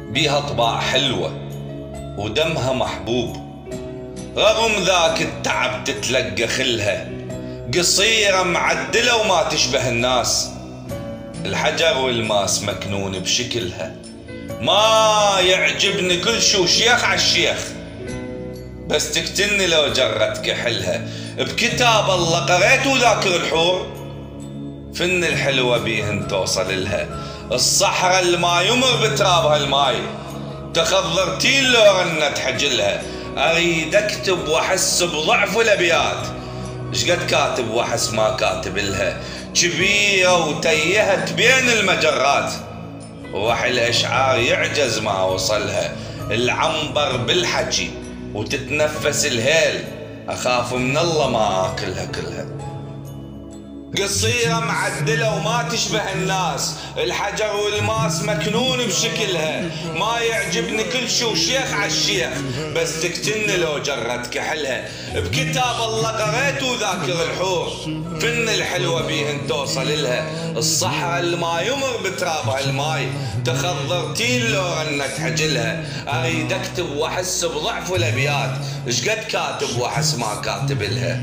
بيها طباع حلوة ودمها محبوب، رغم ذاك التعب تتلقى خلها، قصيرة معدلة وما تشبه الناس، الحجر والماس مكنون بشكلها، ما يعجبني كل شو شيخ عالشيخ، بس تقتلني لو جرت كحلها. بكتاب الله قريت وذاكر الحور، فن الحلوة بيهن توصل لها، الصحراء اللي ما يمر بترابها الماي، تخضرتين لو رنت حجلها. اريد اكتب واحس بضعف الابيات، شقد كاتب واحس ما كاتب لها، كبيرة وتيهت بين المجرات، وحي الاشعار يعجز ما وصلها، العنبر بالحكي وتتنفس الهيل، اخاف من الله ما اكلها كلها. قصيرة معدلة وما تشبه الناس، الحجر والماس مكنون بشكلها، ما يعجبني كل شو شيخ عالشيخ، بس تقتلني لو جرت كحلها. بكتاب الله قريت وذاكر الحور، فن الحلوة بيهن توصل لها، الصحراء اللي ما يمر بترابها الماي، تخضرتين لو رنت حجلها. اريد اكتب واحس بضعف الابيات، شقد كاتب واحس ما كاتب لها.